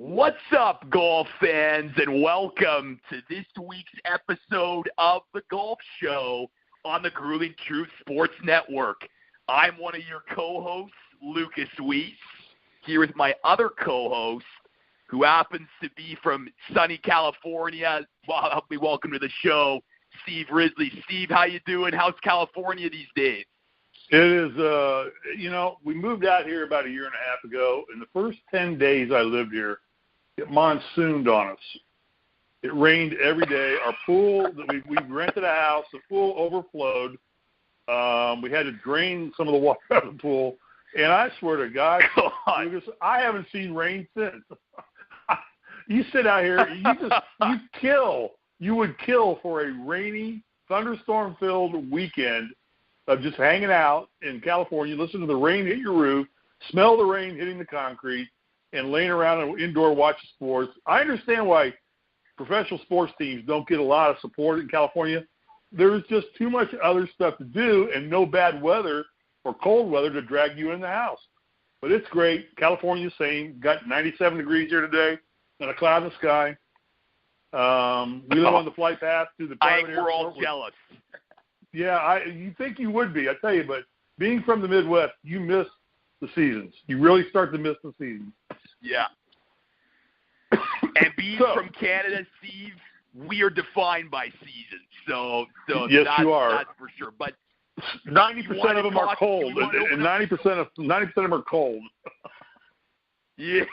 What's up, golf fans, and welcome to this week's episode of The Golf Show on the Grueling Truth Sports Network. I'm one of your co-hosts, Lucas Weiss, here with my other co-host, who happens to be from sunny California. Well, help me welcome to the show, Steve Risley. Steve, how you doing? How's California these days? It is, we moved out here about a year and a half ago. In the first 10 days I lived here, it monsooned on us. It rained every day. Our pool, we rented a house, the pool overflowed. We had to drain some of the water out of the pool. And I swear to God, Lucas, I haven't seen rain since. You sit out here, you would kill for a rainy, thunderstorm-filled weekend of just hanging out in California, listen to the rain hit your roof, smell the rain hitting the concrete, and laying around and indoor watching sports. I understand why professional sports teams don't get a lot of support in California. There's just too much other stuff to do and no bad weather or cold weather to drag you in the house. But it's great. California's same. Got 97 degrees here today, not a cloud in the sky. We live on the flight path to the private airport. We're all jealous. Yeah, you think you would be, I tell you, but being from the Midwest, you miss the seasons. You really start to miss the seasons. Yeah. And being from Canada, Steve, we are defined by seasons. So yes, you are. That's for sure. But 90% of them are cold, and 90% of them are cold. Yeah,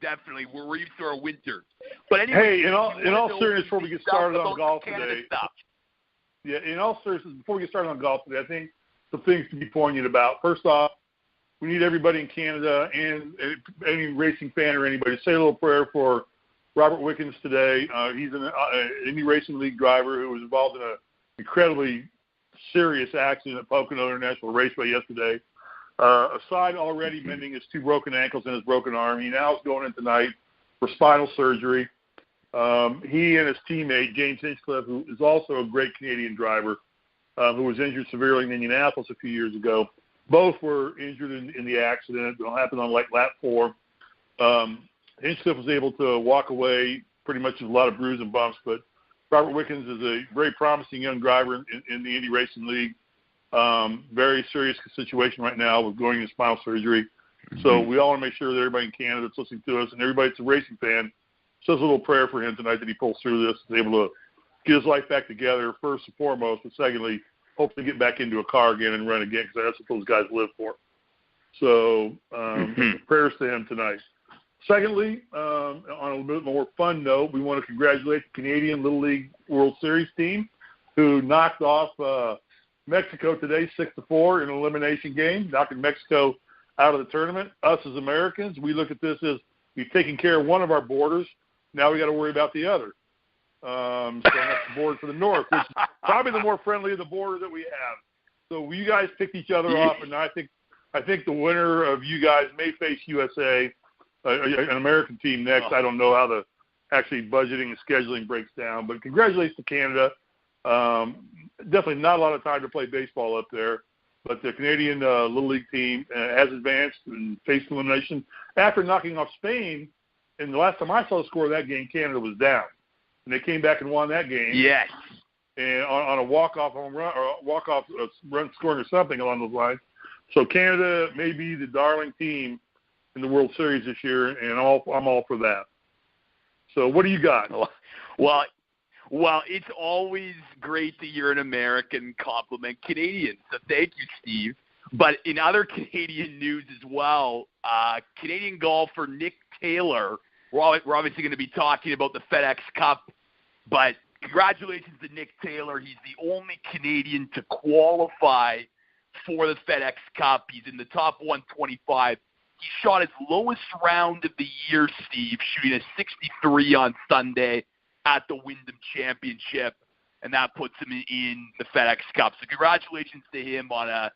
definitely. We're used to our winter. But anyway, hey, in all seriousness, before we get started on golf today. Stuff. Yeah, in all seriousness, before we get started on golf today, I think some things to be poignant about. First off, we need everybody in Canada and any racing fan or anybody to say a little prayer for Robert Wickens today. He's an Indy Racing League driver who was involved in an incredibly serious accident at Pocono International Raceway yesterday. Aside already mending his two broken ankles and his broken arm, he now is going in tonight for spinal surgery. He and his teammate, James Hinchcliffe, who is also a great Canadian driver, who was injured severely in Indianapolis a few years ago, both were injured in the accident. It happened on lap 4. Hinchcliffe was able to walk away pretty much with a lot of bruises and bumps, but Robert Wickens is a very promising young driver in the Indy Racing League. Very serious situation right now with going into spinal surgery. Mm-hmm. So we all want to make sure that everybody in Canada that's listening to us and everybody that's a racing fan says a little prayer for him tonight that he pulls through this, is able to get his life back together, first and foremost, but secondly, hopefully get back into a car again and run again, because that's what those guys live for. So prayers to him tonight. Secondly, on a little bit more fun note, we want to congratulate the Canadian Little League World Series team who knocked off Mexico today 6-4 in an elimination game, knocking Mexico out of the tournament. Us as Americans, we look at this as we've taken care of one of our borders. Now we got to worry about the other. So that's the border to the north, which is probably the more friendly of the border that we have. So you guys picked each other off, and I think the winner of you guys may face USA, an American team next. I don't know how the actually budgeting and scheduling breaks down, but congratulations to Canada. Definitely not a lot of time to play baseball up there, but the Canadian Little League team has advanced and faced elimination after knocking off Spain. And the last time I saw the score of that game, Canada was down. And they came back and won that game. Yes. And on a walk-off home run or a walk-off run scoring or something along those lines. So Canada may be the darling team in the World Series this year, and I'm all for that. So what do you got? Well, it's always great to hear an American compliment Canadians. So thank you, Steve. But in other Canadian news as well, Canadian golfer Nick Taylor, we're obviously going to be talking about the FedEx Cup, but congratulations to Nick Taylor. He's the only Canadian to qualify for the FedEx Cup. He's in the top 125. He shot his lowest round of the year, Steve, shooting a 63 on Sunday at the Wyndham Championship, and that puts him in the FedEx Cup. So congratulations to him on a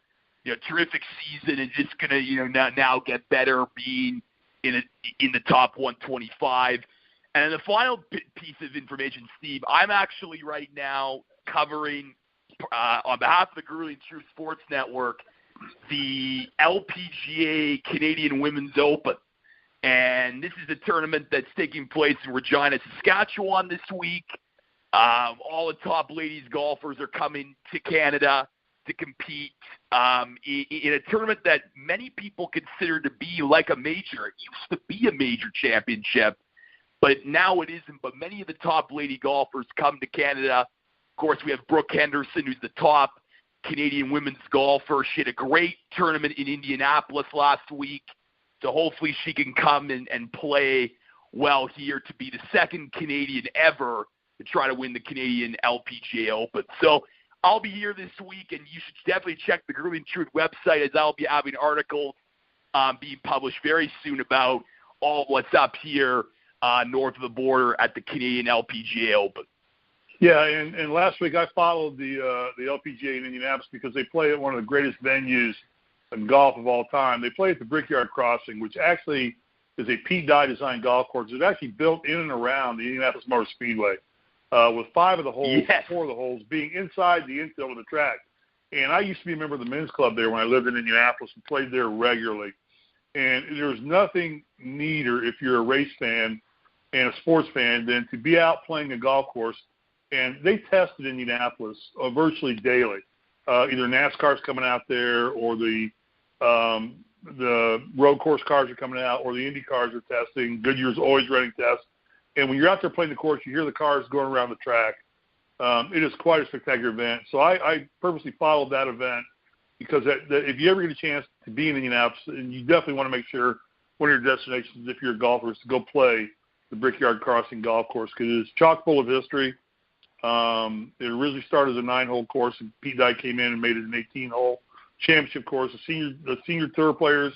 terrific season, and just going to now get better being in the top 125. And then the final piece of information, Steve, I'm actually right now covering on behalf of the Grueling Truth Sports Network the LPGA Canadian Women's Open. And this is a tournament that's taking place in Regina, Saskatchewan this week. All the top ladies golfers are coming to Canada to compete in a tournament that many people consider to be like a major. It used to be a major championship, but now it isn't. But many of the top lady golfers come to Canada. Of course, we have Brooke Henderson, who's the top Canadian women's golfer. She had a great tournament in Indianapolis last week, so hopefully she can come and play well here to be the second Canadian ever to try to win the Canadian LPGA Open. So I'll be here this week, and you should definitely check the Grooving Truth website, as I'll be having articles being published very soon about all what's up here north of the border at the Canadian LPGA Open. Yeah, and last week I followed the LPGA in Indianapolis because they play at one of the greatest venues in golf of all time. They play at the Brickyard Crossing, which actually is a Pete Dye designed golf course. It's actually built in and around the Indianapolis Motor Speedway, with 5 of the holes, yes. 4 of the holes being inside the infield of the track. And I used to be a member of the men's club there when I lived in Indianapolis and played there regularly. And there's nothing neater if you're a race fan and a sports fan than to be out playing a golf course. And they tested Indianapolis virtually daily. Either NASCAR's coming out there, or the road course cars are coming out, or the Indy cars are testing. Goodyear's always running tests. And when you're out there playing the course, you hear the cars going around the track. It is quite a spectacular event. So I purposely followed that event because if you ever get a chance to be in Indianapolis, and you definitely want to make sure one of your destinations, if you're a golfer, is to go play the Brickyard Crossing golf course, because it is chock full of history. It originally started as a 9-hole course, and Pete Dye came in and made it an 18-hole championship course. The senior tour players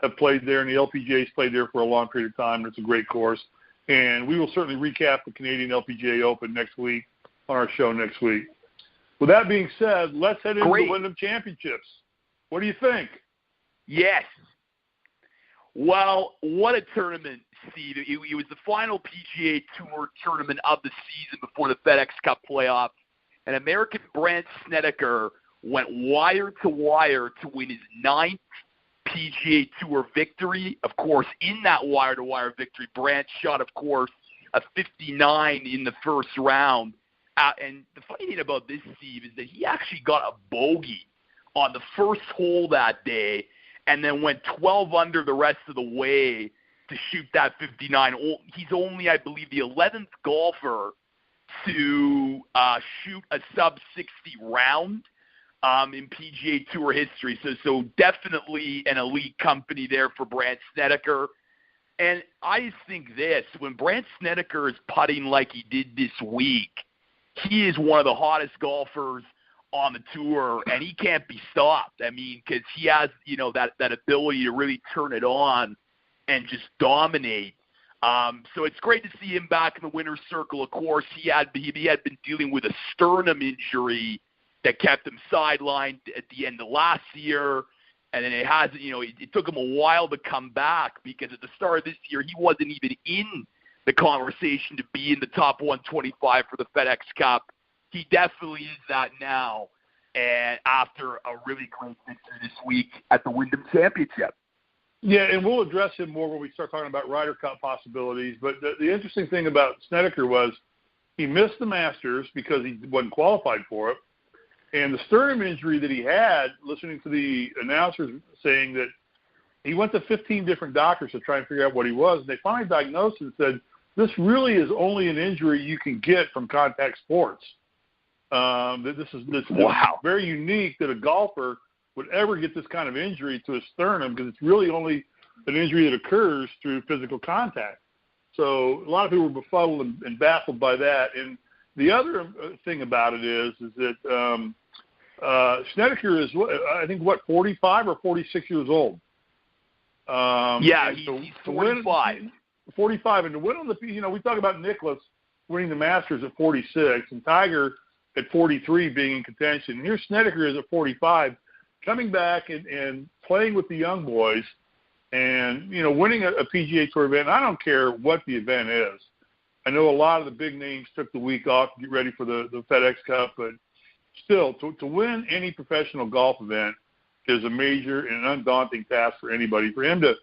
have played there, and the LPGA's played there for a long period of time, and it's a great course. And we will certainly recap the Canadian LPGA Open next week on our show next week. With that being said, let's head into the Wyndham Championships. What do you think? Yes. Well, what a tournament, Steve. It was the final PGA Tour tournament of the season before the FedEx Cup playoff. And American Brandt Snedeker went wire to wire to win his 9th PGA Tour victory. Of course, in that wire-to-wire victory, Brandt shot, of course, a 59 in the first round. And the funny thing about this, Steve, is that he actually got a bogey on the first hole that day and then went 12 under the rest of the way to shoot that 59. He's only, I believe, the 11th golfer to shoot a sub-60 round in PGA Tour history. So definitely an elite company there for Brandt Snedeker. And I just think this, when Brandt Snedeker is putting like he did this week, he is one of the hottest golfers on the tour, and he can't be stopped. I mean, because he has, that ability to really turn it on and just dominate. So it's great to see him back in the winner's circle. Of course, he had been dealing with a sternum injury that kept him sidelined at the end of last year, and then it took him a while to come back, because at the start of this year he wasn't even in the conversation to be in the top 125 for the FedEx Cup. He definitely is that now, and after a really great victory this week at the Wyndham Championship. Yeah, and we'll address him more when we start talking about Ryder Cup possibilities. But the interesting thing about Snedeker was he missed the Masters because he wasn't qualified for it. And the sternum injury that he had, listening to the announcers saying that he went to 15 different doctors to try and figure out what he was, and they finally diagnosed it and said, this really is only an injury you can get from contact sports. This is very unique that a golfer would ever get this kind of injury to a sternum, because it's really only an injury that occurs through physical contact. So a lot of people were befuddled and baffled by that. And the other thing about it is that Snedeker is, I think, 45 or 46 years old. He's 45. 45, and to win on the, we talk about Nicklaus winning the Masters at 46 and Tiger at 43 being in contention. And here Snedeker is at 45, coming back and playing with the young boys and, winning a PGA Tour event. I don't care what the event is. I know a lot of the big names took the week off to get ready for the FedEx Cup, but still, to win any professional golf event is a major and undaunting task for anybody. For him to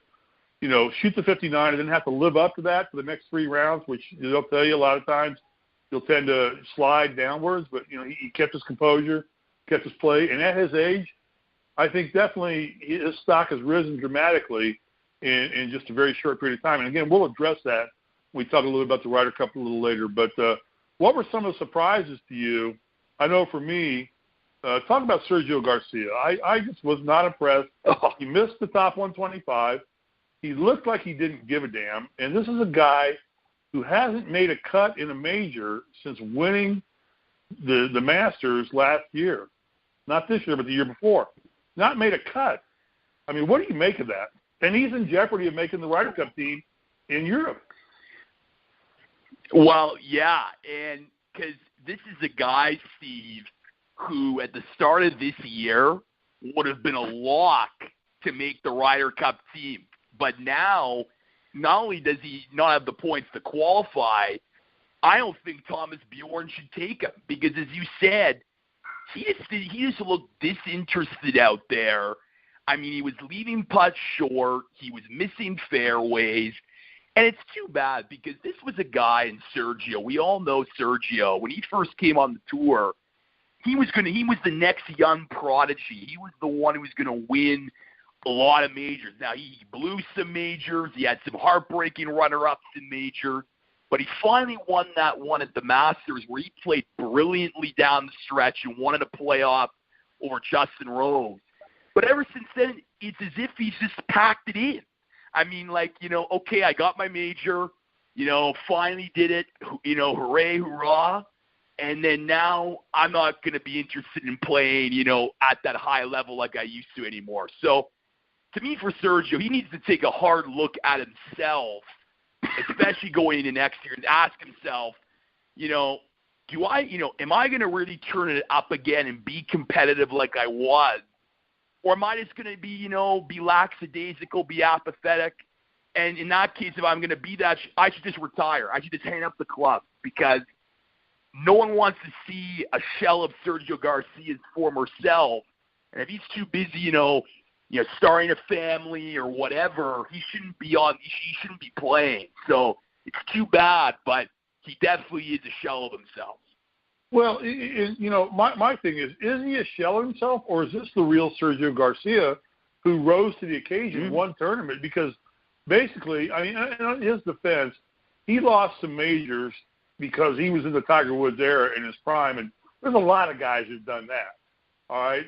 shoot the 59 and then have to live up to that for the next 3 rounds, which they'll tell you a lot of times he'll tend to slide downwards. But, he kept his composure, kept his play. And at his age, I think definitely his stock has risen dramatically in just a very short period of time. And, again, we'll address that when we talk a little about the Ryder Cup a little later. But what were some of the surprises to you? I know for me, talk about Sergio Garcia. I just was not impressed. He missed the top 125. He looked like he didn't give a damn. And this is a guy who hasn't made a cut in a major since winning the Masters last year. Not this year, but the year before. Not made a cut. I mean, what do you make of that? And he's in jeopardy of making the Ryder Cup team in Europe. Well, yeah, and because this is a guy, Steve, who at the start of this year would have been a lock to make the Ryder Cup team. But now, not only does he not have the points to qualify, I don't think Thomas Bjorn should take him because, as you said, he just looked disinterested out there. I mean, he was leaving putts short. He was missing fairways. And it's too bad because this was a guy in Sergio. We all know Sergio. When he first came on the tour, he was the next young prodigy. He was the one who was going to win a lot of majors. Now, he blew some majors. He had some heartbreaking runner-ups in majors. But he finally won that one at the Masters where he played brilliantly down the stretch and won in a playoff over Justin Rose. But ever since then, it's as if he's just packed it in. I mean, okay, I got my major, finally did it, hooray, hurrah. And then now I'm not going to be interested in playing, at that high level like I used to anymore. So to me, for Sergio, he needs to take a hard look at himself, especially going into next year, and ask himself, am I going to really turn it up again and be competitive like I was? Or am I just going to be, be lackadaisical, be apathetic? And in that case, if I'm going to be that, I should just retire. I should just hang up the club because no one wants to see a shell of Sergio Garcia's former self. And if he's too busy, starting a family or whatever, he shouldn't be playing. So it's too bad, but he definitely is a shell of himself. Well, my thing is he a shell of himself, or is this the real Sergio Garcia who rose to the occasion, won tournament? Because basically, I mean, in his defense, he lost some majors because he was in the Tiger Woods era in his prime, and there's a lot of guys who've done that. All right,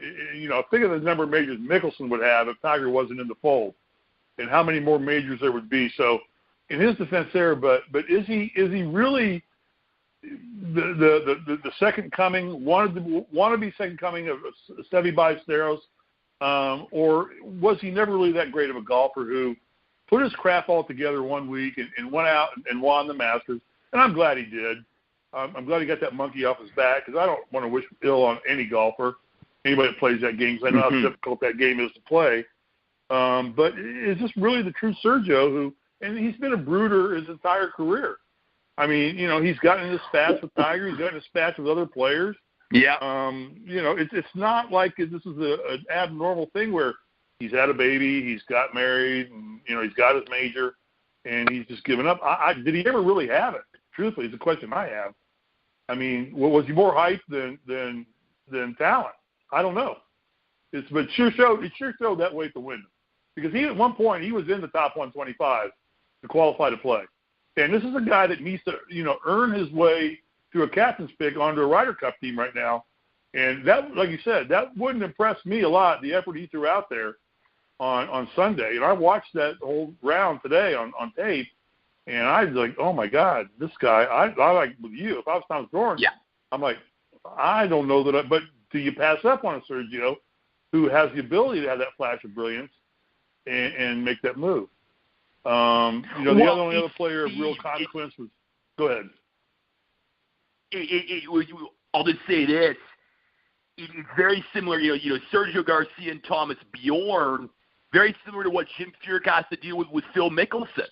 think of the number of majors Mickelson would have if Tiger wasn't in the fold, and how many more majors there would be. So, in his defense there, but is he really the second coming, wannabe second coming of Seve Ballesteros, or was he never really that great of a golfer who put his crap all together one week and went out and won the Masters? And I'm glad he did. I'm glad he got that monkey off his back because I don't want to wish ill on any golfer, anybody that plays that game, because I know how difficult that game is to play. But is this really the true Sergio who, and he's been a brooder his entire career. I mean, he's gotten into spats with Tiger. He's gotten into spats with other players. Yeah. It's not like this is an abnormal thing where he's had a baby, he's got married, and, he's got his major, and he's just given up. Did he ever really have it? Truthfully, it's a question I have. I mean, was he more hype than talent? I don't know. But it sure showed that way at the Wyndham. Because at one point, he was in the top 125 to qualify to play. And this is a guy that needs to, earn his way through a captain's pick onto a Ryder Cup team right now. And that, like you said, that wouldn't impress me a lot, the effort he threw out there on Sunday. And I watched that whole round today on tape, and I was like, oh, my God, this guy, I like with you. If I was Thomas Bjorn, I'm like, I don't know that but do you pass up on a Sergio who has the ability to have that flash of brilliance and make that move? The only other player of real consequence was – go ahead. I'll just say this. It's very similar, Sergio Garcia and Thomas Bjorn, very similar to what Jim Furyk has to deal with Phil Mickelson.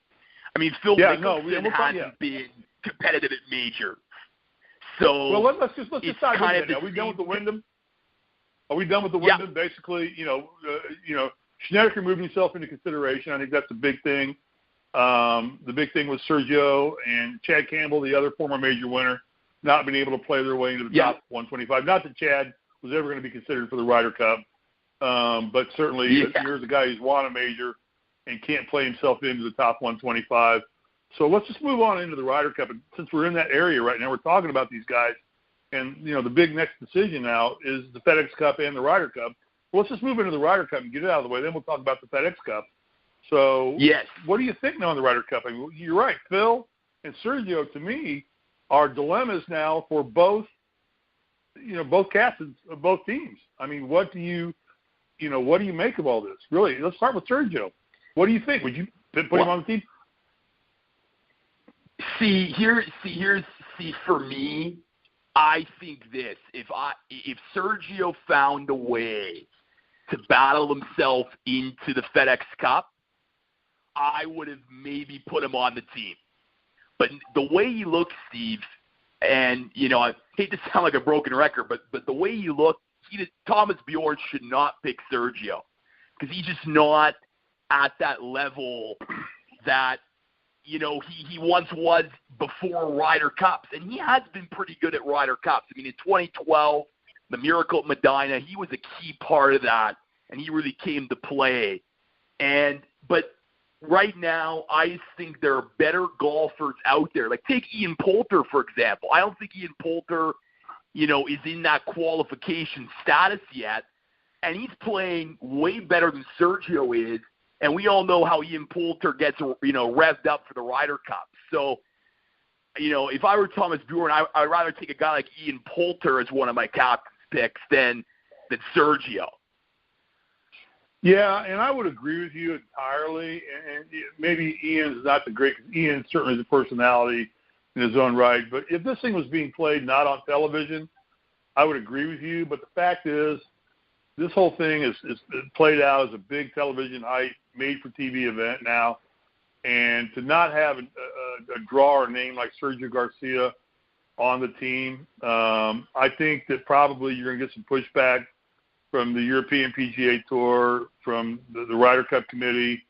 I mean, Phil Mickelson hasn't been competitive at major. So let's just dive into that. Are we done with the Wyndham? Are we done with the Wyndham? Basically, Schneider moved himself into consideration. I think that's a big thing. The big thing was Sergio and Chad Campbell, the other former major winner, not being able to play their way into the top 125. Not that Chad was ever going to be considered for the Ryder Cup, but certainly here's a guy who's won a major and can't play himself into the top 125. So let's just move on into the Ryder Cup. And since we're in that area right now, we're talking about these guys. And, the big next decision now is the FedEx Cup and the Ryder Cup. Well, let's just move into the Ryder Cup and get it out of the way. Then we'll talk about the FedEx Cup. So what do you think now on the Ryder Cup? I mean, you're right. Phil and Sergio, to me, are dilemmas now for both captains of both teams. I mean, what do you make of all this? Really, let's start with Sergio. What do you think? Would you put him on the team? See, for me, I think this. If Sergio found a way to battle himself into the FedEx Cup, I would have maybe put him on the team. But the way he looks, Steve, and, I hate to sound like a broken record, but the way he looked, Thomas Bjorn should not pick Sergio because he's just not at that level that, he once was before Ryder Cups. And he has been pretty good at Ryder Cups. I mean, in 2012, the Miracle at Medina, he was a key part of that, and he really came to play. But right now, I think there are better golfers out there. Like, take Ian Poulter, for example. I don't think Ian Poulter, is in that qualification status yet, and he's playing way better than Sergio is, and we all know how Ian Poulter gets, revved up for the Ryder Cup. So, if I were Thomas Bjorn, I'd rather take a guy like Ian Poulter as one of my captain's picks than Sergio. Yeah, and I would agree with you entirely. And maybe Ian's not the great – Ian certainly is a personality in his own right. But if this thing was being played not on television, I would agree with you. But the fact is, this whole thing is played out as a big television hype, made-for-TV event now. And to not have a draw or name like Sergio Garcia on the team, I think that probably you're going to get some pushback from the European PGA Tour, from the Ryder Cup Committee.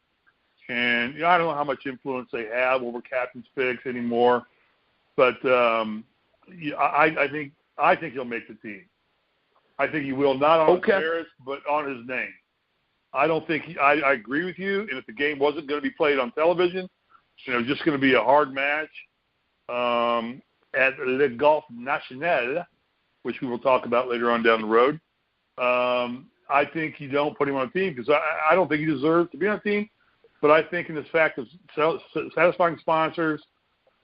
And I don't know how much influence they have over captain's picks anymore. But I think he'll make the team. I think he will, not on his merits, but on his name. I don't think I agree with you. And if the game wasn't going to be played on television, just going to be a hard match at Le Golf National, which we will talk about later on down the road. I think you don't put him on a team because I don't think he deserves to be on a team. But I think in this fact of satisfying sponsors,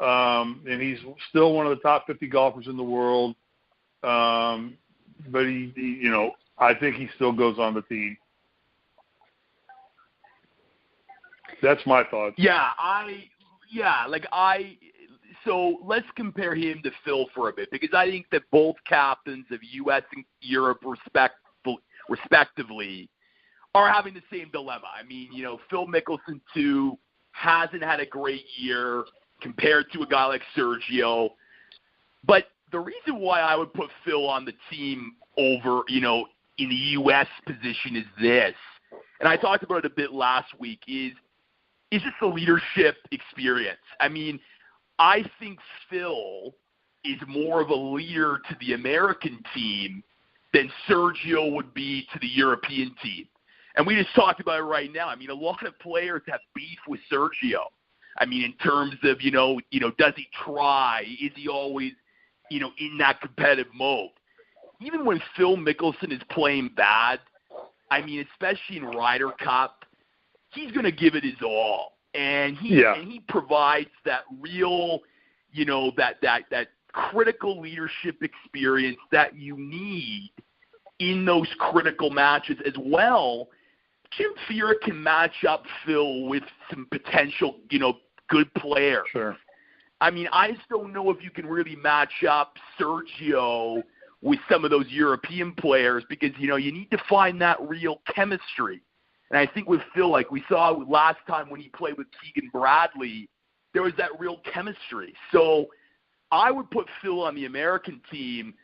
and he's still one of the top 50 golfers in the world. But I think he still goes on the team. That's my thoughts. So let's compare him to Phil for a bit, because I think that both captains of U.S. and Europe respectively are having the same dilemma. I mean, Phil Mickelson, too, hasn't had a great year compared to a guy like Sergio. But the reason why I would put Phil on the team over, in the U.S. position is this, and I talked about it a bit last week, is just the leadership experience. I mean, I think Phil is more of a leader to the American team than Sergio would be to the European team. And we just talked about it right now. I mean, a lot of players have beef with Sergio. I mean, in terms of, does he try? Is he always, in that competitive mode? Even when Phil Mickelson is playing bad, I mean, especially in Ryder Cup, he's going to give it his all. And he provides that real, that critical leadership experience that you need in those critical matches as well. Jim Furyk can match up Phil with some potential, good players. Sure. I mean, I just don't know if you can really match up Sergio with some of those European players because, you need to find that real chemistry. And I think with Phil, like we saw last time when he played with Keegan Bradley, there was that real chemistry. So I would put Phil on the American team.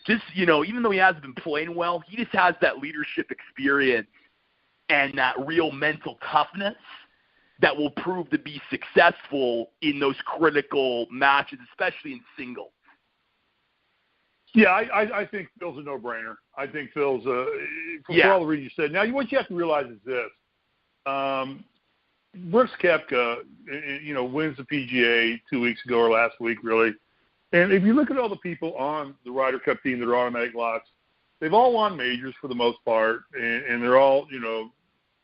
Just, even though he hasn't been playing well, he just has that leadership experience and that real mental toughness that will prove to be successful in those critical matches, especially in singles. Yeah, I think Phil's a no-brainer. I think Phil's for all the reasons you said. Now, what you have to realize is this. Brooks Koepka, wins the PGA 2 weeks ago or last week, really. And if you look at all the people on the Ryder Cup team that are automatic locks, they've all won majors for the most part, and they're all,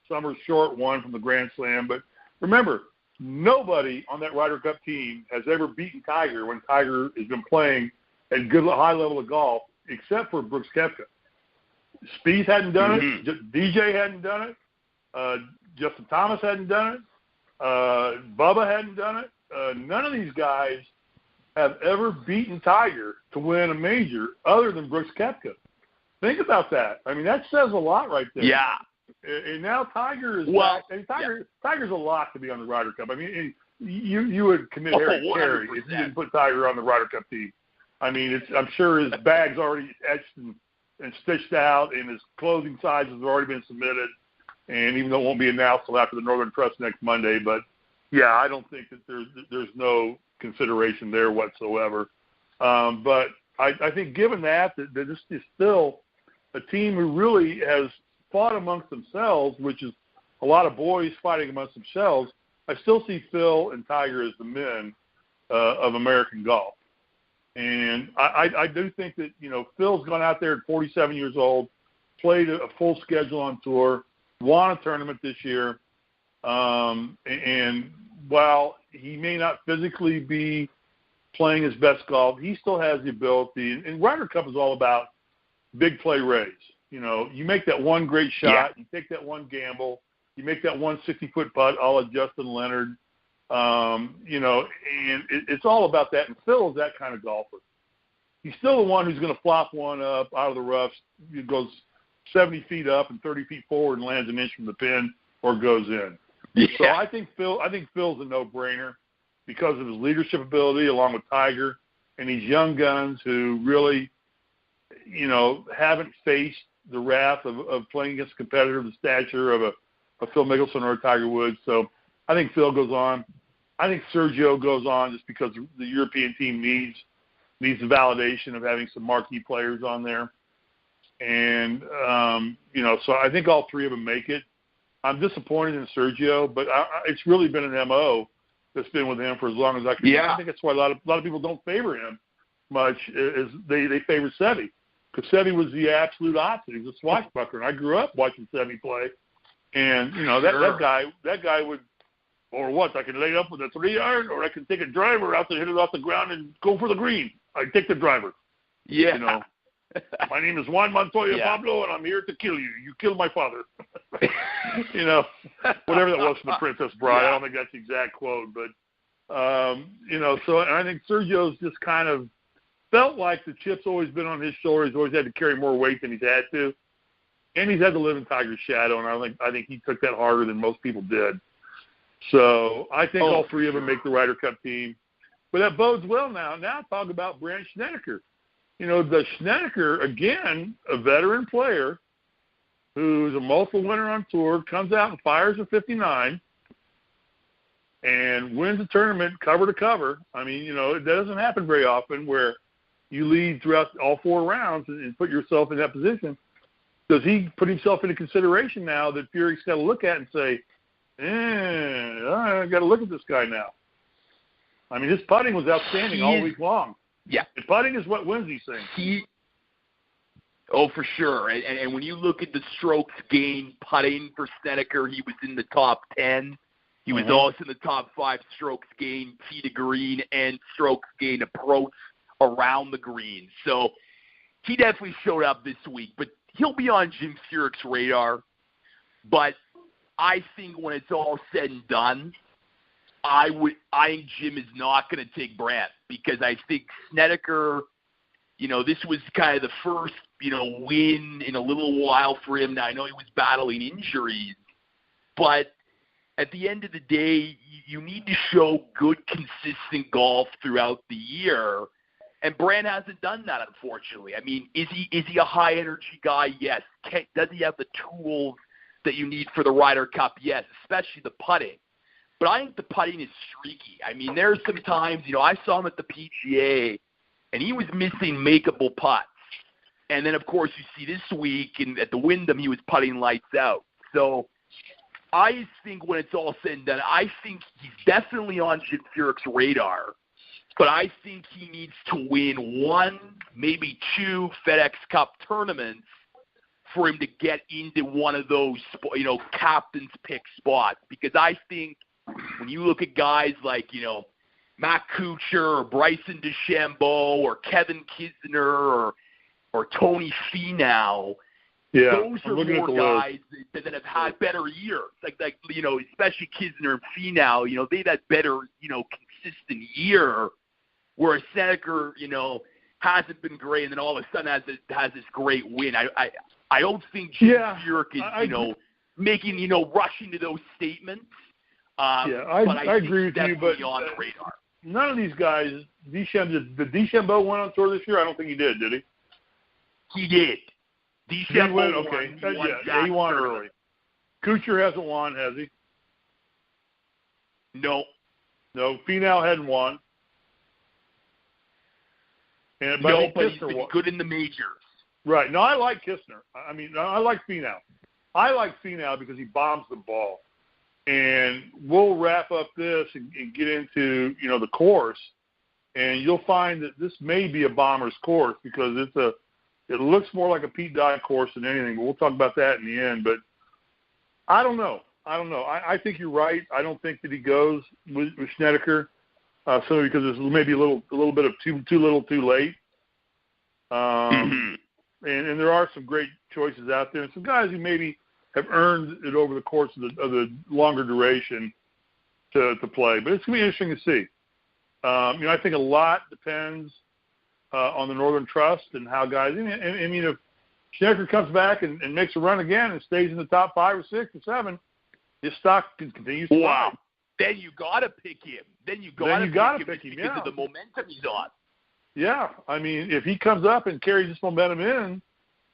some are short one from the Grand Slam. But remember, nobody on that Ryder Cup team has ever beaten Tiger when Tiger has been playing at a good high level of golf, except for Brooks Koepka. Spieth hadn't done it. DJ hadn't done it. Justin Thomas hadn't done it. Bubba hadn't done it. None of these guys have ever beaten Tiger to win a major other than Brooks Koepka. Think about that. I mean, that says a lot right there. Yeah. And now Tiger is back. And Tiger's a lot to be on the Ryder Cup. I mean, you would commit Harry Carey if you didn't put Tiger on the Ryder Cup team. I mean, I'm sure his bag's already etched and stitched out, and his closing sizes have already been submitted. And even though it won't be announced until after the Northern Trust next Monday, but yeah, I don't think that there's no consideration there whatsoever. But I think given that this is still a team who really has fought amongst themselves, which is a lot of boys fighting amongst themselves, I still see Phil and Tiger as the men of American golf. And I do think that, Phil's gone out there at 47 years old, played a full schedule on tour, won a tournament this year. And while he may not physically be playing his best golf, he still has the ability. And Ryder Cup is all about big play rays. You make that one great shot, you take that one gamble, you make that 160-foot putt a la Justin Leonard. And it's all about that. And Phil is that kind of golfer. He's still the one who's going to flop one up out of the rough. It goes 70 feet up and 30 feet forward and lands an inch from the pin or goes in. Yeah. So I think Phil's a no-brainer because of his leadership ability along with Tiger and these young guns who really, haven't faced the wrath of playing against a competitor of the stature of a Phil Mickelson or a Tiger Woods. So I think Phil goes on. I think Sergio goes on just because the European team needs the validation of having some marquee players on there. And, so I think all three of them make it. I'm disappointed in Sergio, but it's really been an MO that's been with him for as long as I can. Yeah. I think that's why a lot of people don't favor him much, is they favor Seve. Because Seve was the absolute opposite. He was a swashbuckler, and I grew up watching Seve play. And, that guy would, or what, I can lay up with a 3-iron, or I can take a driver out to hit it off the ground and go for the green. I take the driver. Yeah. My name is Juan Montoya Pablo, and I'm here to kill you. You killed my father. Whatever that was from The Princess Bride. Yeah. I don't think that's the exact quote, but, so and I think Sergio's just kind of felt like the chip's always been on his shoulder. He's always had to carry more weight than he's had to. And he's had to live in Tiger's shadow, and I think he took that harder than most people did. So I think all three of them make the Ryder Cup team. But that bodes well now. Now talk about Brandt Snedeker. The Snedeker, again, a veteran player who's a multiple winner on tour, comes out and fires a 59 and wins a tournament cover to cover. I mean, it doesn't happen very often where you lead throughout all 4 rounds and put yourself in that position. Does he put himself into consideration now that Furyk's got to look at and say, I got to look at this guy now? I mean, his putting was outstanding all week long. Yeah. And putting is what wins these things. For sure. And when you look at the strokes gained putting for Snedeker, he was in the top 10. He was also in the top 5 strokes gained tee to green and strokes gained approach around the green. So he definitely showed up this week. But he'll be on Jim Furyk's radar. But I think when it's all said and done, I think Jim is not going to take Brandt because I think Snedeker, this was kind of the first, win in a little while for him. Now, I know he was battling injuries, but at the end of the day, you need to show good, consistent golf throughout the year, and Brandt hasn't done that, unfortunately. I mean, is he a high-energy guy? Yes. Does he have the tools that you need for the Ryder Cup, yes, especially the putting. But I think the putting is streaky. I mean, there's some times, I saw him at the PGA, and he was missing makeable putts. And then, of course, you see this week at the Wyndham, he was putting lights out. So I think when it's all said and done, I think he's definitely on Jim Furyk's radar. But I think he needs to win 1, maybe 2 FedEx Cup tournaments for him to get into one of those, captain's pick spots. Because I think when you look at guys like, Matt Kuchar or Bryson DeChambeau or Kevin Kisner or Tony Finau, those are more guys that have had better years. Like especially Kisner and Finau, they've had better, consistent year. Whereas Seneca, hasn't been great, and then all of a sudden has this great win. I don't think Jim Furyk is, making, rushing to those statements. I agree with you, but on the radar. None of these guys, did DeChambeau win on tour this year? I don't think he did he? He did. DeChambeau won. Okay. He won early. Kuchar hasn't won, has he? No. No, Finau hadn't won. But he's been good in the majors. Right. No, I like Kisner. I like Finau. I like Finau because he bombs the ball. And we'll wrap up this and get into, the course. And you'll find that this may be a bomber's course because it looks more like a Pete Dye course than anything. But we'll talk about that in the end. But I don't know. I think you're right. I don't think that he goes with Snedeker. So because there's maybe a little bit of too little, too late. And there are some great choices out there, and some guys who maybe have earned it over the course of the longer duration to play. But it's going to be interesting to see. I think a lot depends on the Northern Trust and how guys. If Snedeker comes back and makes a run again and stays in the top 5 or 6 or 7, his stock continues to rise. Then you got to pick him. Then you got to pick him because of the momentum he's on. Yeah, if he comes up and carries this momentum in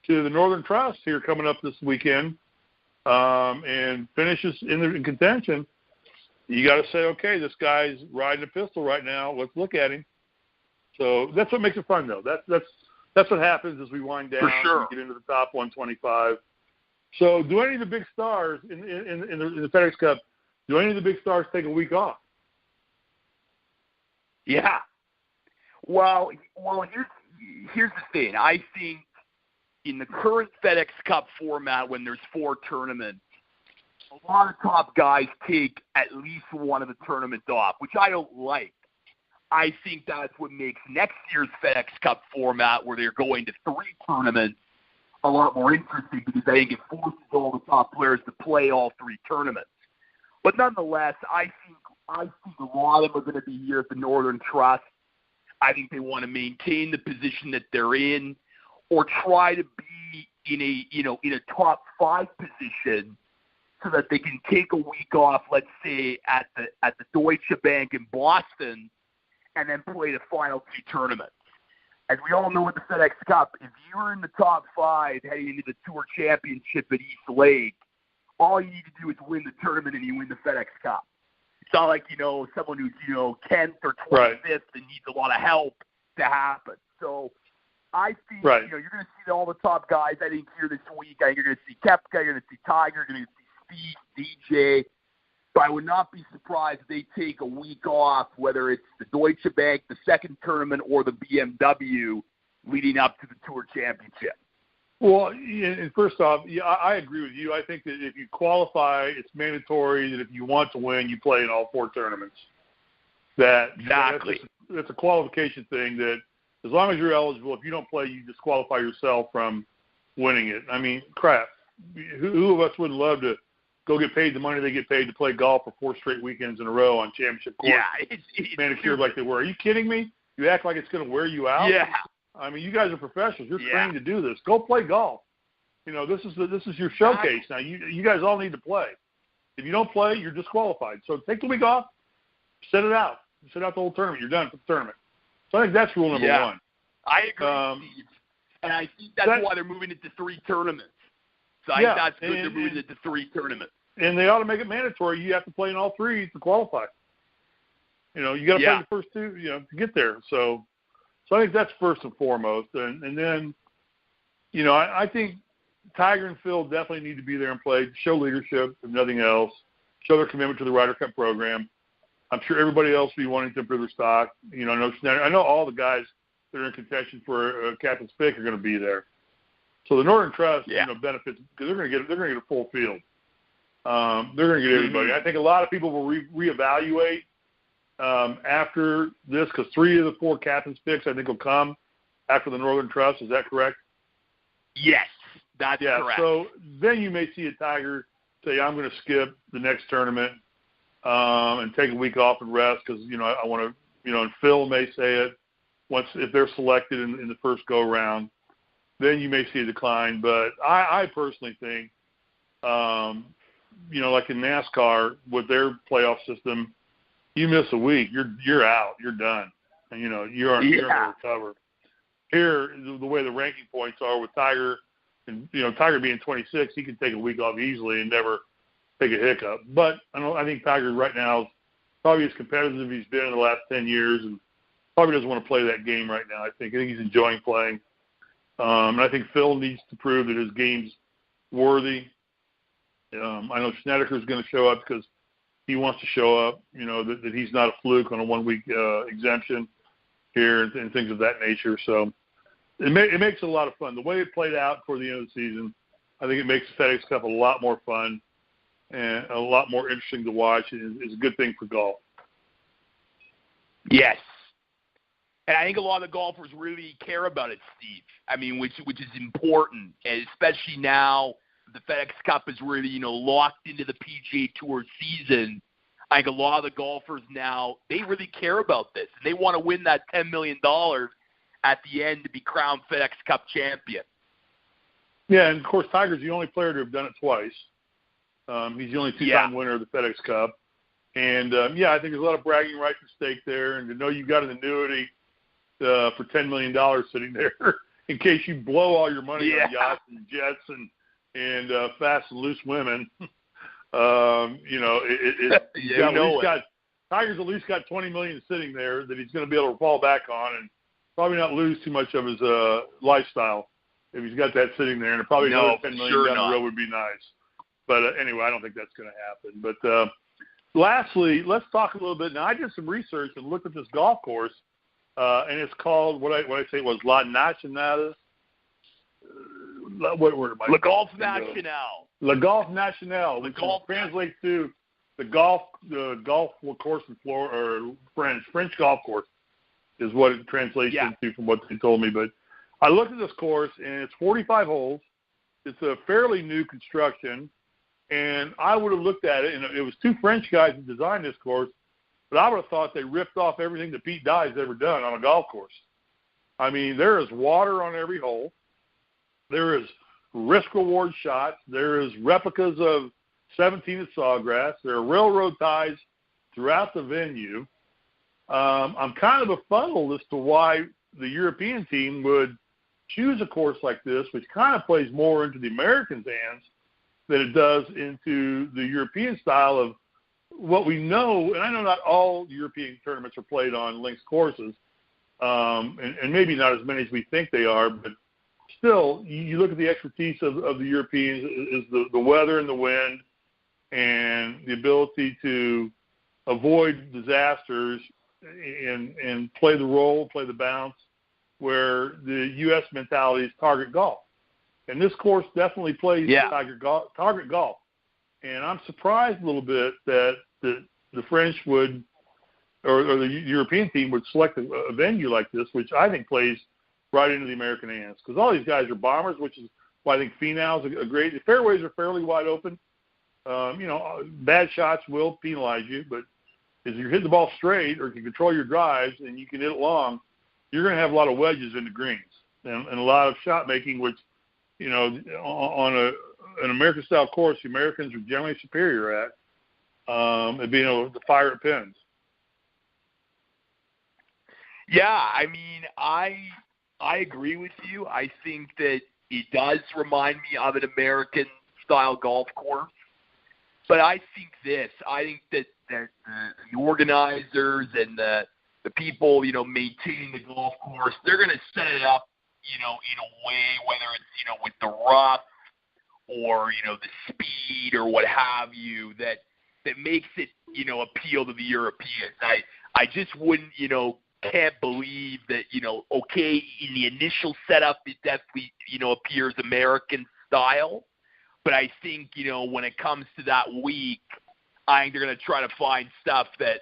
to the Northern Trust here coming up this weekend and finishes in contention, you got to say, okay, this guy's riding a pistol right now. Let's look at him. So that's what makes it fun, though. That's what happens as we wind down. For sure. And get into the top 125. So do any of the big stars in the FedEx Cup? Do any of the big stars take a week off? Yeah. Well, here's the thing. I think in the current FedEx Cup format, when there's 4 tournaments, a lot of top guys take at least one of the tournaments off, which I don't like. I think that's what makes next year's FedEx Cup format, where they're going to 3 tournaments, a lot more interesting because I think it forces all the top players to play all 3 tournaments. But nonetheless, I think a lot of them are going to be here at the Northern Trust. I think they want to maintain the position that they're in, or try to be in a top 5 position, so that they can take a week off, let's say at the Deutsche Bank in Boston, and then play the final 2 tournaments. As we all know with the FedEx Cup, if you're in the top 5 heading into the Tour Championship at East Lake, all you need to do is win the tournament and you win the FedEx Cup. It's not like, someone who's, 10th or 25th and needs a lot of help to happen. So I think, you're going to see all the top guys, I think, here this week. I think you're going to see Koepka, you're going to see Tiger, you're going to see Steve, DJ. But I would not be surprised if they take a week off, whether it's the Deutsche Bank, the second tournament, or the BMW leading up to the Tour Championship. Well, and first off, I agree with you. I think that if you qualify, it's mandatory that if you want to win, you play in all 4 tournaments. Exactly. That's a qualification thing that as long as you're eligible, if you don't play, you disqualify yourself from winning it. Crap. Who of us wouldn't love to go get paid the money they get paid to play golf for 4 straight weekends in a row on championship course? Yeah, it's manicured like they were. Are you kidding me? You act like it's going to wear you out? Yeah. You guys are professionals. You're trained to do this. Go play golf. This is your showcase now. You guys all need to play. If you don't play, you're disqualified. So take the week off, set it out. Set out the whole tournament. You're done for the tournament. So I think that's rule number 1. I agree, Steve. And I think that's why they're moving it to 3 tournaments. So I think that's good. They're moving it to 3 tournaments. And they ought to make it mandatory. You have to play in all 3 to qualify. You got to play the first 2, to get there. So I think that's first and foremost. And then, I think Tiger and Phil definitely need to be there and play, show leadership, if nothing else, show their commitment to the Ryder Cup program. I'm sure everybody else will be wanting to improve their stock. I know all the guys that are in contention for a captain's pick are going to be there. So the Northern Trust, benefits because they're going to get a full field. They're going to get everybody. Mm-hmm. I think a lot of people will reevaluate after this because 3 of the 4 captain's picks I think will come after the Northern Trust. Is that correct? Yes, that's correct. So then you may see a Tiger say, I'm going to skip the next tournament and take a week off and rest because, I want to, and Phil may say it if they're selected in the first go-round. Then you may see a decline. But I personally think, like in NASCAR with their playoff system, you miss a week, you're out, you're done, and you're going to recover. Here, the way the ranking points are with Tiger, and Tiger being 26, he can take a week off easily and never take a hiccup. But I think Tiger right now is probably as competitive as he's been in the last 10 years, and probably doesn't want to play that game right now. I think he's enjoying playing, and I think Phil needs to prove that his game's worthy. I know Snedeker's going to show up because he wants to show up, that he's not a fluke on a 1-week exemption here and things of that nature. So it makes it a lot of fun. The way it played out for the end of the season, I think it makes the FedEx Cup a lot more fun and a lot more interesting to watch. It's a good thing for golf. Yes. And I think a lot of the golfers really care about it, Steve. I mean, which is important, and especially now the FedEx Cup is really, locked into the PGA Tour season. I think a lot of the golfers now, they really care about this, and they want to win that $10 million at the end to be crowned FedEx Cup champion. Yeah, and, of course, Tiger's the only player to have done it twice. He's the only 2-time winner of the FedEx Cup. And, I think there's a lot of bragging rights at stake there, and to know you got an annuity for $10 million sitting there in case you blow all your money on yachts and jets and fast and loose women. Tiger's at least got $20 million sitting there that he's going to be able to fall back on and probably not lose too much of his lifestyle if he's got that sitting there. And probably another $10 million down the road would be nice. But anyway, I don't think that's going to happen. But lastly, let's talk a little bit. Now, I did some research and looked at this golf course, and it's called what I say was La Nacional. What word am I? Le Golf National. Le Golf National, which translates to the golf course in Florida, or French golf course is what it translates into from what they told me. But I looked at this course, and it's 45 holes. It's a fairly new construction, and I would have looked at it, and it was 2 French guys that designed this course, but I would have thought they ripped off everything that Pete Dye's ever done on a golf course. I mean, there is water on every hole. There is risk-reward shots. There is replicas of 17 at Sawgrass. There are railroad ties throughout the venue. I'm kind of befuddled as to why the European team would choose a course like this, which kind of plays more into the Americans' hands than it does into the European style of what we know. And I know not all European tournaments are played on links courses, and maybe not as many as we think they are, but still, you look at the expertise of the Europeans is the weather and the wind and the ability to avoid disasters and play the role, play the bounce, where the U.S. mentality is target golf. And this course definitely plays target golf. And I'm surprised a little bit that the French would, or the European team would select a venue like this, which I think plays right into the American hands, because all these guys are bombers, which is why I think Finau's a great. The fairways are fairly wide open. Bad shots will penalize you, but if you hit the ball straight or can control your drives and you can hit it long, you're going to have a lot of wedges in the greens and a lot of shot making, which, on an American-style course, the Americans are generally superior at being able to fire at pins. Yeah, I mean, I agree with you. I think that, It does remind me of an American-style golf course. But I think that the organizers and the people, maintaining the golf course, they're going to set it up, in a way, whether it's, with the rough or, the speed or what have you, that makes it, appeal to the Europeans. I just wouldn't, can't believe that, okay, in the initial setup, it definitely, appears American style. But I think, when it comes to that week, I think they're going to try to find stuff that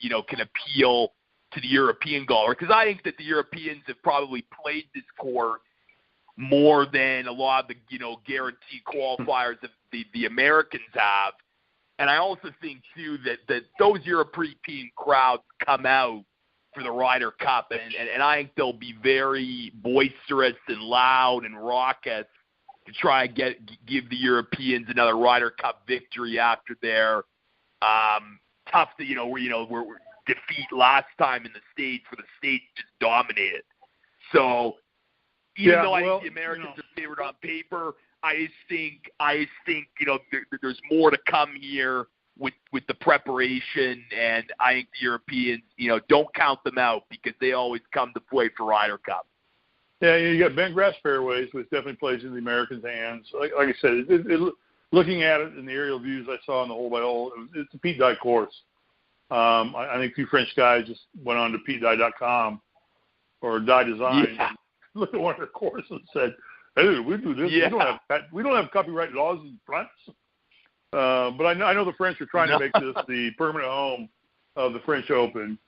can appeal to the European golfer. Because I think that the Europeans have probably played this course more than a lot of the, guaranteed qualifiers that the Americans have. And I also think, too, that those European crowds come out for the Ryder Cup, and I think they'll be very boisterous and loud and raucous to try and give the Europeans another Ryder Cup victory after their tough, defeat last time in the States, where the States just dominated. So even though I think the Americans are favored on paper, I think there's more to come here with the preparation, and I think the Europeans, don't count them out, because they always come to play for Ryder Cup. Yeah, you got bent grass fairways, which definitely plays in the Americans' hands. Like I said, looking at it in the aerial views I saw on the hole by hole, it's a Pete Dye course. I think two French guys just went on to PeteDye.com or Dye Design, and looked at one of their courses and said, "Hey, we do this. Yeah. We don't have copyright laws in France." But I know the French are trying to make this the permanent home of the French Open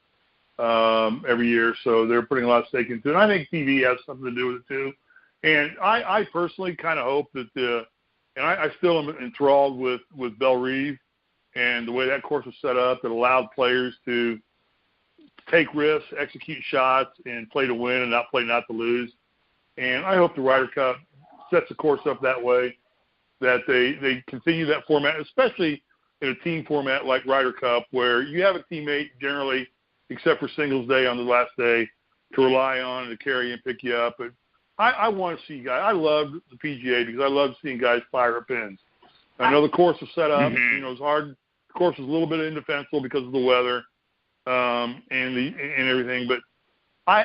every year, so they're putting a lot of stake into it. And I think TV has something to do with it too. And I personally kind of hope that I still am enthralled with Belle Reve and the way that course was set up, that allowed players to take risks, execute shots, and play to win and not play not to lose. And I hope the Ryder Cup sets the course up that way, that they continue that format, especially in a team format like Ryder Cup, where you have a teammate generally, except for singles day on the last day, to rely on and to carry and pick you up. But I want to see guys. I love the PGA because I love seeing guys fire at pins. I know the course was set up. It's hard. The course was a little bit indefensible because of the weather and everything. But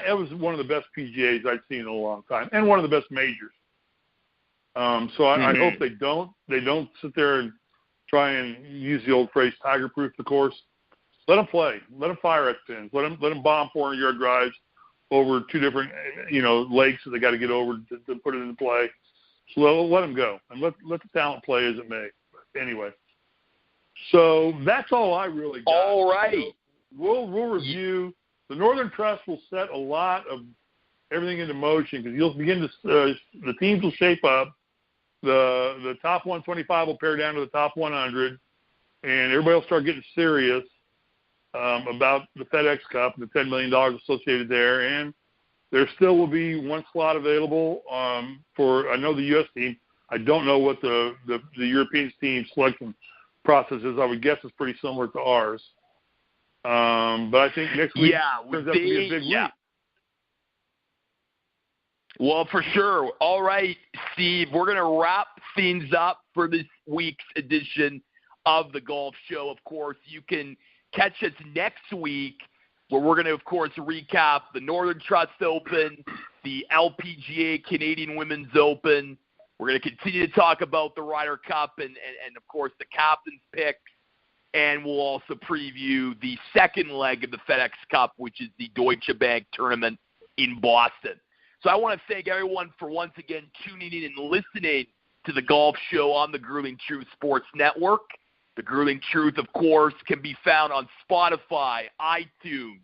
it was one of the best PGAs I'd seen in a long time, and one of the best majors. So I hope they don't sit there and try and use the old phrase tiger-proof the course. Let them play. Let them fire at pins. Let them bomb 400-yard drives over two different lakes that they got to get over to put it into play. So let them go and let the talent play as it may. But anyway, so that's all I really got. All right. We'll review. The Northern Trust will set a lot of everything into motion, because you'll begin to the teams will shape up. The top 125 will pare down to the top 100, and everybody will start getting serious about the FedEx Cup and the $10 million associated there. And there still will be one slot available for, I know, the U.S. team. I don't know what the European team selection process is. I would guess it's pretty similar to ours. But I think next week turns out to be a big week. Well, for sure. All right, Steve, we're going to wrap things up for this week's edition of the Golf Show. Of course, you can catch us next week, where we're going to, of course, recap the Northern Trust Open, the LPGA Canadian Women's Open. We're going to continue to talk about the Ryder Cup and of course, the captain's picks. And we'll also preview the second leg of the FedEx Cup, which is the Deutsche Bank tournament in Boston. So I want to thank everyone for once again tuning in and listening to the Golf Show on the Grueling Truth Sports Network. The Grueling Truth, of course, can be found on Spotify, iTunes,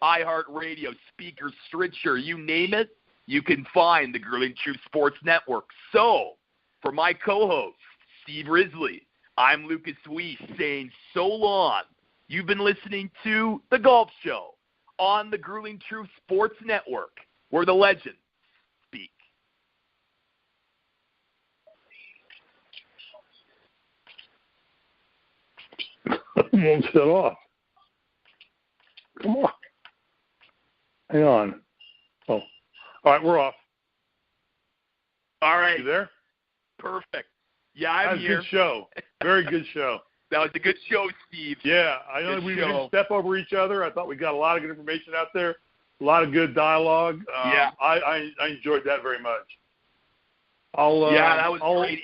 iHeartRadio, Speaker, Stitcher, you name it, you can find the Grueling Truth Sports Network. So, for my co-host, Steve Risley, I'm Lucas Weiss saying so long. You've been listening to The Golf Show on the Grueling Truth Sports Network, where the legends speak. Won't shut off. Come on. Hang on. Oh. All right, we're off. All right. You there? Perfect. Yeah, I'm that was here. a good show. Very good show. That was a good show, Steve. Yeah, I know we didn't step over each other. I thought we got a lot of good information out there, a lot of good dialogue. Yeah. I enjoyed that very much. That was great.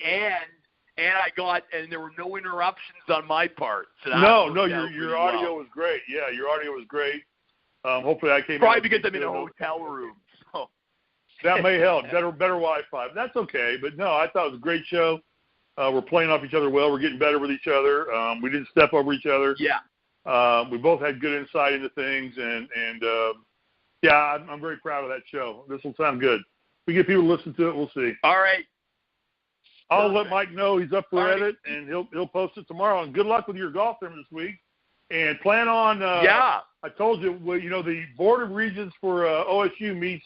And there were no interruptions on my part. So your audio was great. Yeah, your audio was great. Hopefully I came probably because I'm in a hotel room. So. That may help. Better Wi-Fi. That's okay. But no, I thought it was a great show. We're playing off each other well. We're getting better with each other. We didn't step over each other. Yeah. We both had good insight into things, and I'm very proud of that show. This will sound good. If we get people to listen to it, we'll see. All right. I'll let Mike know he's up for edit, and he'll post it tomorrow. And good luck with your golf tournament this week. And plan on. I told you, the Board of Regents for OSU meets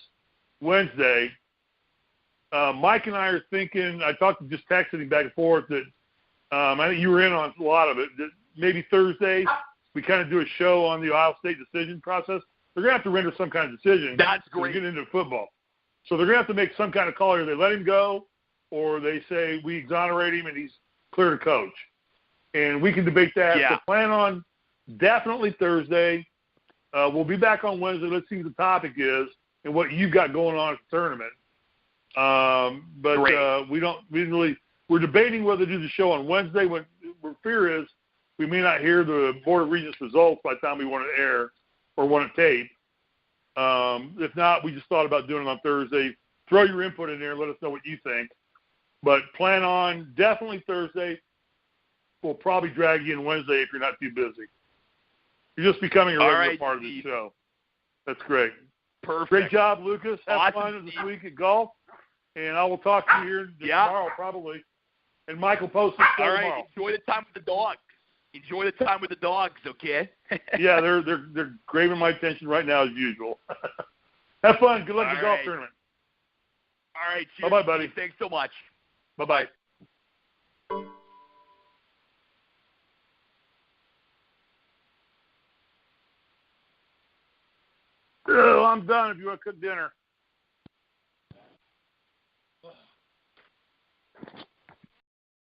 Wednesday. Mike and I are thinking. I just texted him back and forth that I think you were in on a lot of it. That maybe Thursday we kind of do a show on the Ohio State decision process. They're going to have to render some kind of decision. That's great. Getting into football, so they're going to have to make some kind of call. Either they let him go, or they say we exonerate him and he's clear to coach. And we can debate that. Yeah. So plan on definitely Thursday. We'll be back on Wednesday. Let's see what the topic is and what you've got going on at the tournament. We're debating whether to do the show on Wednesday. What fear is we may not hear the Board of Regents results by the time we want to air or want to tape. If not, we just thought about doing it on Thursday. Throw your input in there and let us know what you think. But plan on definitely Thursday. We'll probably drag you in Wednesday if you're not too busy. You're just becoming a regular part of the show. That's great. Perfect. Great job, Lucas. Have fun Steve. this week at golf. And I will talk to you here tomorrow probably. And Mike will post this tomorrow. All right. Enjoy the time with the dogs. Okay? Yeah, they're craving my attention right now as usual. Have fun. Good luck at the golf tournament. All right. Cheers. Bye-bye, buddy. Thanks so much. Bye-bye. Oh, I'm done if you want to cook dinner.